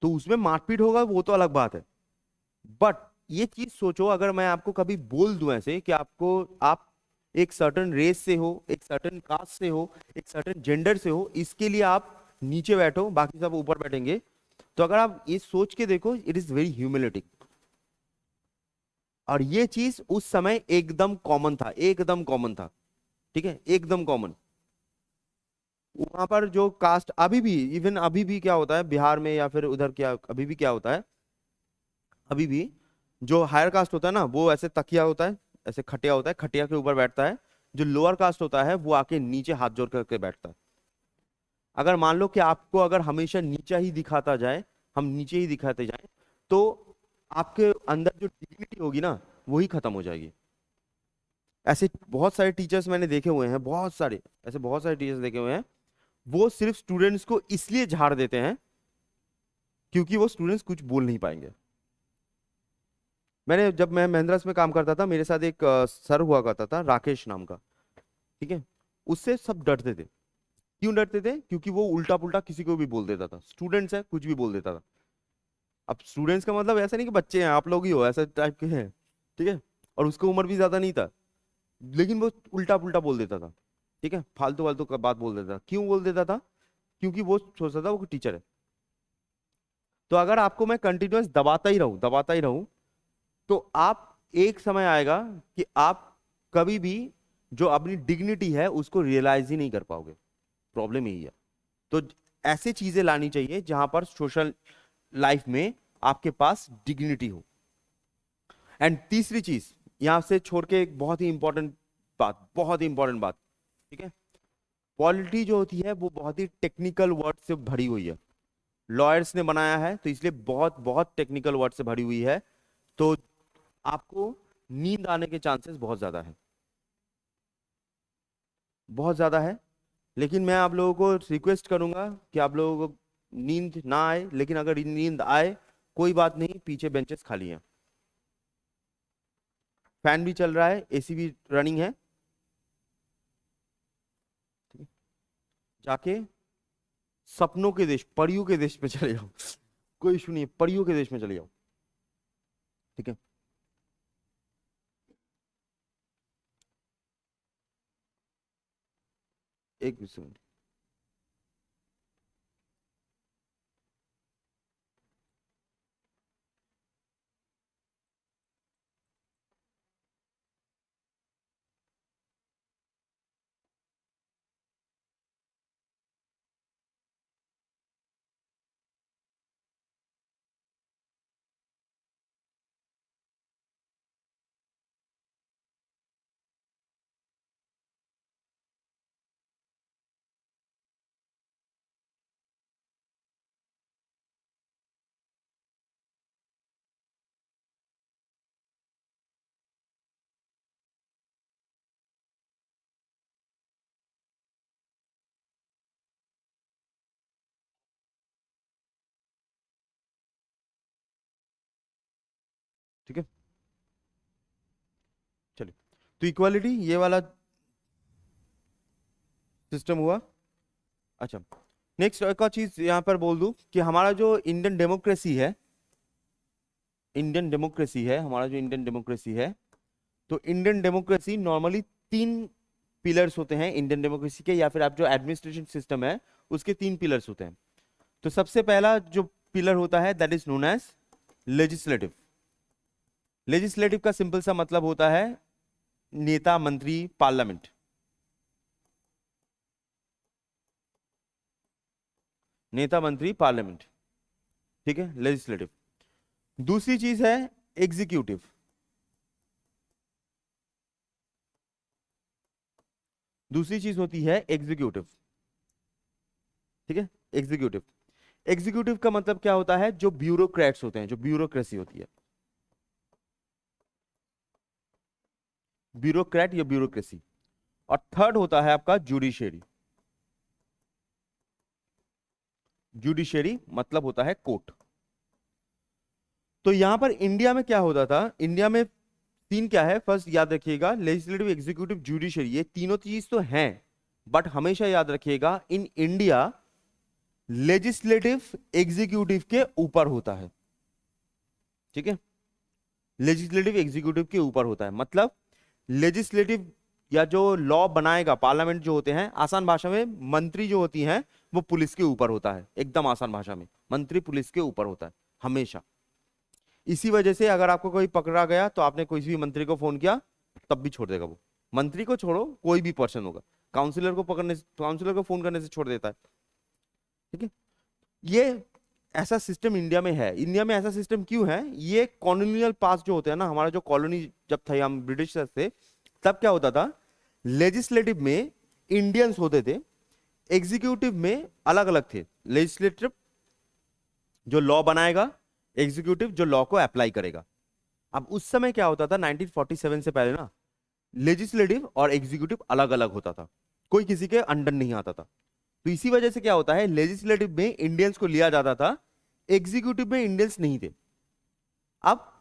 तो उसमें मारपीट होगा, वो तो अलग बात है। बट ये चीज सोचो, अगर मैं आपको कभी बोल दूं ऐसे कि आपको, आप एक सर्टेन रेस से हो, एक सर्टेन कास्ट से हो, एक सर्टेन जेंडर से हो, इसके लिए आप नीचे बैठो, बाकी सब ऊपर बैठेंगे, तो अगर आप ये सोच के देखो, इट इज वेरी ह्यूमिलेटिंग। और ये चीज उस समय एकदम कॉमन था, एकदम कॉमन था, ठीक है, एकदम कॉमन। वहां पर जो कास्ट, अभी भी, इवन अभी भी क्या होता है बिहार में या फिर उधर, क्या अभी भी क्या होता है, अभी भी जो हायर कास्ट होता है ना, वो ऐसे तकिया होता है, ऐसे खटिया होता है, खटिया के ऊपर बैठता है। जो लोअर कास्ट होता है वो आके नीचे हाथ जोड़ करके बैठता है। अगर मान लो कि आपको अगर हमेशा नीचा ही दिखाता जाए, हम नीचे ही दिखाते जाए, तो आपके अंदर जो डिग्निटी होगी ना, वही खत्म हो जाएगी। ऐसे बहुत सारे टीचर्स मैंने देखे हुए हैं, बहुत सारे ऐसे बहुत सारे टीचर्स देखे हुए हैं, वो सिर्फ स्टूडेंट्स को इसलिए झाड़ देते हैं क्योंकि वो स्टूडेंट्स कुछ बोल नहीं पाएंगे। जब मैं महिंद्रा में काम करता था, मेरे साथ एक सर हुआ करता था, राकेश नाम का, ठीक है। उससे सब डरते थे। क्यों डरते थे? क्योंकि वो उल्टा पुल्टा किसी को भी बोल देता था, स्टूडेंट्स है कुछ भी बोल देता था। अब स्टूडेंट्स का मतलब ऐसा नहीं कि बच्चे हैं, आप लोग ही हो ऐसे टाइप के हैं, ठीक है। और उसका उम्र भी ज्यादा नहीं था, लेकिन वो उल्टा पुल्टा बोल देता था, ठीक है, फालतू फालतू का बात बोल देता था। क्यों बोल देता था? क्योंकि वो सोचता था वो टीचर है। तो अगर आपको मैं कंटिन्यूअस दबाता ही रहूं, तो आप, एक समय आएगा कि आप कभी भी जो अपनी डिग्निटी है उसको रियलाइज ही नहीं कर पाओगे। प्रॉब्लम यही है। तो ऐसे चीजें लानी चाहिए जहां पर सोशल लाइफ में आपके पास डिग्निटी हो। एंड तीसरी चीज यहां से छोड़ के, एक बहुत ही इंपॉर्टेंट बात, बहुत ही इंपॉर्टेंट बात, ठीक है। पॉलिटी जो होती है वो बहुत ही टेक्निकल वर्ड से भरी हुई है। लॉयर्स ने बनाया है तो इसलिए बहुत बहुत टेक्निकल वर्ड से भरी हुई है। तो आपको नींद आने के चांसेस बहुत ज्यादा है, बहुत ज्यादा है। लेकिन मैं आप लोगों को रिक्वेस्ट करूंगा कि आप लोगों को नींद ना आए, लेकिन अगर नींद आए कोई बात नहीं, पीछे बेंचेस खाली हैं, फैन भी चल रहा है, एसी भी रनिंग है, ठीक है? जाके सपनों के देश, परियों के देश में चले जाओ। कोई इशू नहीं है, परियों के देश में चले जाओ, ठीक है। एक सेकंड। ठीक है, चलिए। तो इक्वालिटी ये वाला सिस्टम हुआ। अच्छा, नेक्स्ट एक और चीज यहां पर बोल दूं कि हमारा जो इंडियन डेमोक्रेसी है, हमारा जो इंडियन डेमोक्रेसी है, तो इंडियन डेमोक्रेसी नॉर्मली तीन पिलर्स होते हैं इंडियन डेमोक्रेसी के, या फिर आप जो एडमिनिस्ट्रेशन सिस्टम है उसके तीन पिलर्स होते हैं। तो सबसे पहला जो पिलर होता है that is known as legislative. Legislative का सिंपल सा मतलब होता है नेता, मंत्री, पार्लियामेंट, नेता, मंत्री, पार्लियामेंट, ठीक है, लेजिस्लेटिव। दूसरी चीज है एग्जीक्यूटिव। दूसरी चीज होती है एग्जीक्यूटिव, ठीक है, एग्जीक्यूटिव। एग्जीक्यूटिव का मतलब क्या होता है? जो ब्यूरोक्रेट्स होते हैं, जो ब्यूरोक्रेसी होती है, ब्यूरोक्रेट या ब्यूरोक्रेसी। और थर्ड होता है आपका जुडिशियरी। जुडिशियरी मतलब होता है कोर्ट। तो यहां पर इंडिया में क्या होता था? इंडिया में तीन क्या है, फर्स्ट याद रखिएगा, लेजिस्लेटिव, एग्जीक्यूटिव, जुडिशियरी, ये तीनों चीज तो हैं, बट हमेशा याद रखिएगा इन इंडिया लेजिस्लेटिव एग्जीक्यूटिव के ऊपर होता है, ठीक है। लेजिस्लेटिव एग्जीक्यूटिव के ऊपर होता है, मतलब लेजिस्लेटिव या जो लॉ बनाएगा, पार्लियामेंट जो होते हैं, आसान भाषा में मंत्री जो होती हैं वो पुलिस के ऊपर होता है। एकदम आसान भाषा में मंत्री पुलिस के ऊपर होता है हमेशा। इसी वजह से अगर आपको कोई पकड़ा गया तो आपने कोई भी मंत्री को फोन किया तब भी छोड़ देगा वो। मंत्री को छोड़ो, कोई भी पर्सन होगा, काउंसिलर को पकड़ने से, काउंसिलर को फोन करने से छोड़ देता है, ठीक है। ये ऐसा सिस्टम इंडिया में है। इंडिया में ऐसा सिस्टम क्यों है? ये कॉलोनियल पास जो होते हैं ना, हमारा जो कॉलोनी जब था हम ब्रिटिश से, तब क्या होता था, लेजिस्लेटिव में इंडियंस होते थे, एग्जीक्यूटिव में अलग अलग थे, लेजिस्लेटिव जो लॉ बनाएगा, एग्जीक्यूटिव जो लॉ को अप्लाई करेगा। अब उस समय क्या होता था 1947 से पहले ना, लेजिस्लेटिव और एग्जीक्यूटिव अलग अलग होता था, कोई किसी के अंडर नहीं आता था। तो इसी वजह से क्या होता है, लेजिस्लेटिव में इंडियंस को लिया जाता था, एग्जीक्यूटिव में इंडियंस नहीं थे। अब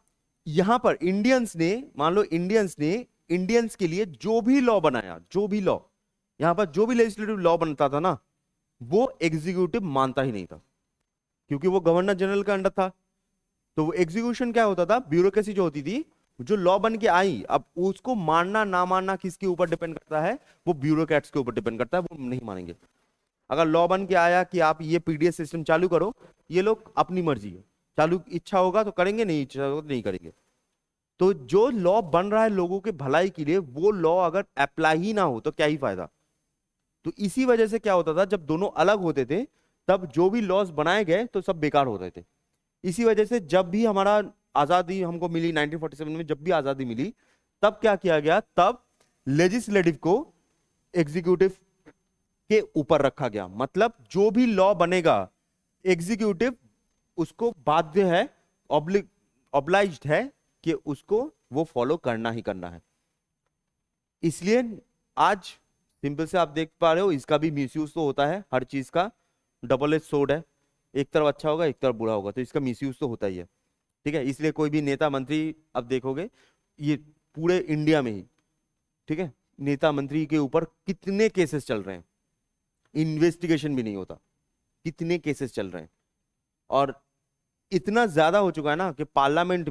यहां पर इंडियंस ने, मान लो इंडियंस ने इंडियंस के लिए जो भी लॉ बनाया, जो भी लॉ यहां पर जो भी लेजिस्लेटिव लॉ बनता था ना, वो एग्जीक्यूटिव मानता ही नहीं था, क्योंकि वो गवर्नर जनरल का अंडर था। तो वो एग्जीक्यूशन क्या होता था, ब्यूरोक्रेसी जो होती थी, जो लॉ बन के आई, अब उसको मानना ना मानना किसके ऊपर डिपेंड करता है, वो ब्यूरोक्रेट्स के ऊपर डिपेंड करता है, वो नहीं मानेंगे। अगर लॉ बन के आया कि आप ये पीडीएस सिस्टम चालू करो, ये लोग अपनी मर्जी है, चालू इच्छा होगा तो करेंगे, नहीं इच्छा होगा तो नहीं करेंगे। तो जो लॉ बन रहा है लोगों के भलाई के लिए, वो लॉ अगर अप्लाई ही ना हो तो क्या ही फायदा। तो इसी वजह से क्या होता था, जब दोनों अलग होते थे तब जो भी लॉज बनाए गए तो सब बेकार हो रहे थे। इसी वजह से जब भी हमारा आजादी हमको मिली 1947 में, जब भी आजादी मिली, तब क्या किया गया, तब लेजिस्लेटिव को एग्जीक्यूटिव के ऊपर रखा गया। मतलब जो भी लॉ बनेगा, एग्जीक्यूटिव उसको बाध्य है, ऑब्लाइज्ड है कि उसको वो फॉलो करना ही करना है। इसलिए आज सिंपल से आप देख पा रहे हो, इसका भी मिसयूज तो होता है, हर चीज का डबल एज सोर्ड है, एक तरफ अच्छा होगा एक तरफ बुरा होगा, तो इसका मिसयूज तो होता ही है। ठीक है, इसलिए कोई भी नेता मंत्री अब देखोगे, ये पूरे इंडिया में ही, ठीक है, नेता मंत्री के ऊपर कितने केसेस चल रहे हैं, इन्वेस्टिगेशन भी नहीं होता, कितने केसेस चल रहे हैं। और इतना ज्यादा हो चुका है ना कि पार्लियामेंट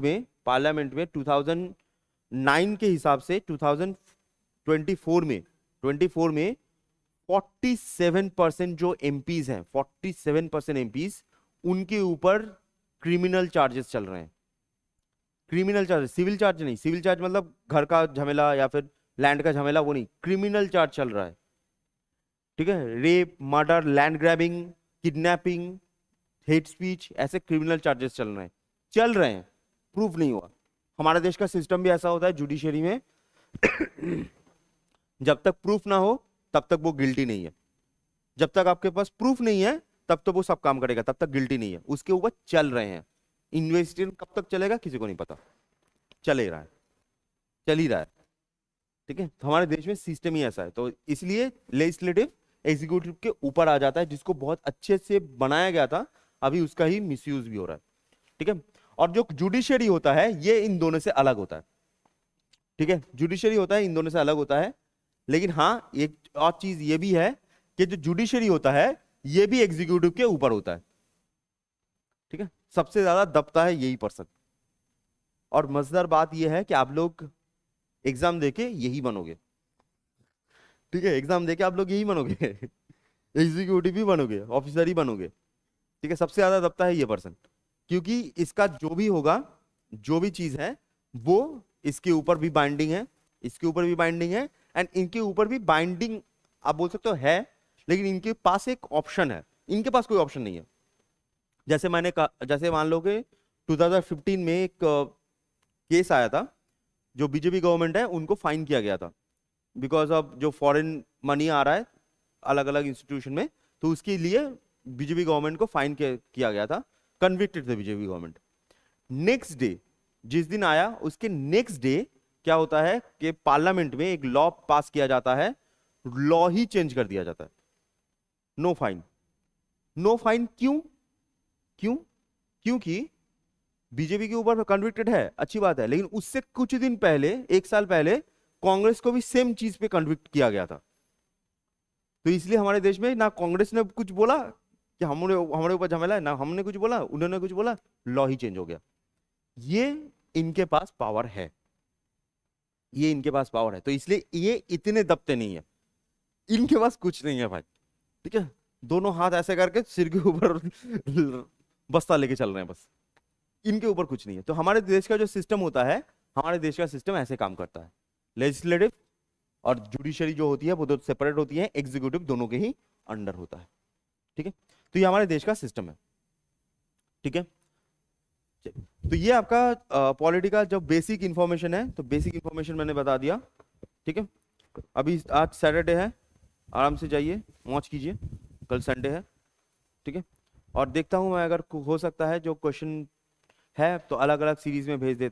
में 2009 के हिसाब से 2024 में 47% जो एमपीज हैं, 47% एमपीज, उनके ऊपर क्रिमिनल चार्जेस चल रहे हैं। क्रिमिनल चार्जेस, सिविल चार्ज नहीं, सिविल चार्ज मतलब घर का झमेला या फिर लैंड का झमेला, वो नहीं, क्रिमिनल चार्ज चल रहा है। ठीक है, rape, murder, land grabbing, kidnapping, hate speech, ऐसे क्रिमिनल चार्जेस चल रहे हैं, प्रूफ नहीं हुआ। हमारे देश का सिस्टम भी ऐसा होता है जुडिशरी में जब तक प्रूफ ना हो तब तक वो गिल्टी नहीं है, जब तक आपके पास प्रूफ नहीं है तब तो वो सब काम करेगा, तब तक गिल्टी नहीं है। उसके ऊपर चल रहे हैं, इन्वेस्टिगेशन कब तक चलेगा किसी को नहीं पता, चल ही रहा है, चल ही रहा है। ठीक है, तो हमारे देश में सिस्टम ही ऐसा है, तो इसलिए लेजिस्लेटिव एग्जीक्यूटिव के ऊपर आ जाता है, जिसको बहुत अच्छे से बनाया गया था, अभी उसका ही मिसयूज भी हो रहा है। ठीक है, और जो जुडिशरी होता है ये इन दोनों से अलग होता है। ठीक है, जुडिशरी होता है इन दोनों से अलग होता है, लेकिन हाँ एक और चीज ये भी है कि जो जुडिशरी होता है ये भी एग्जीक्यूटिव के ऊपर होता है। ठीक है, सबसे ज्यादा दबता है यही पर्सन। और मजेदार बात यह है कि आप लोग एग्जाम देके यही बनोगे। ठीक है, एग्जाम देके आप लोग यही बनोगे एग्जीक्यूटिव भी बनोगे, ऑफिसर ही बनोगे। ठीक है, सबसे ज्यादा दबता है ये पर्सन, क्योंकि इसका जो भी होगा, जो भी चीज है वो इसके ऊपर भी बाइंडिंग है, इसके ऊपर भी बाइंडिंग है, एंड इनके ऊपर भी बाइंडिंग आप बोल सकते हो है, लेकिन इनके पास एक ऑप्शन है, इनके पास कोई ऑप्शन नहीं है। जैसे मैंने कहा, जैसे मान लो कि 2015 में एक केस आया था, जो बीजेपी गवर्नमेंट है उनको फाइन किया गया था बिकॉज ऑफ जो फॉरेन मनी आ रहा है अलग अलग इंस्टीट्यूशन में, तो उसके लिए बीजेपी गवर्नमेंट को फाइन किया गया था, कन्विक्टेड थे बीजेपी गवर्नमेंट। नेक्स्ट डे, जिस दिन आया उसके नेक्स्ट डे क्या होता है कि पार्लियामेंट में एक लॉ पास किया जाता है, लॉ ही चेंज कर दिया जाता है, नो फाइन। नो फाइन क्यों? क्यों? क्योंकि बीजेपी के ऊपर कन्विक्टेड है, अच्छी बात है, लेकिन उससे कुछ दिन पहले, एक साल पहले, कांग्रेस को भी सेम चीज पे कन्विक्ट किया गया था। तो इसलिए हमारे देश में ना कांग्रेस ने कुछ बोला कि हमारे ऊपर झमेला है, ना हमने कुछ बोला, उन्होंने कुछ बोला, लॉ ही चेंज हो गया। ये इनके पास पावर है, ये इनके पास पावर है, तो इसलिए ये इतने दबते नहीं है, इनके पास कुछ नहीं है भाई। ठीक है, दोनों हाथ ऐसे करके सिर के ऊपर बस्ता लेके चल रहे हैं बस, इनके ऊपर कुछ नहीं है। तो हमारे देश का जो सिस्टम होता है, हमारे देश का सिस्टम ऐसे काम करता है, लेजिस्लेटिव और जुडिशरी जो होती है वो दो सेपरेट होती है, एग्जीक्यूटिव दोनों के ही अंडर होता है। ठीक है, तो ये हमारे देश का सिस्टम है। ठीक है, तो ये आपका पॉलिटी का जो बेसिक इंफॉर्मेशन है, तो बेसिक इंफॉर्मेशन मैंने बता दिया। ठीक है, अभी आज सैटरडे है, आराम से जाइए, मौज कीजिए, कल संडे है, ठीक है। और देखता हूँ मैं, अगर हो सकता है जो क्वेश्चन है तो अलग अलग सीरीज में भेज दे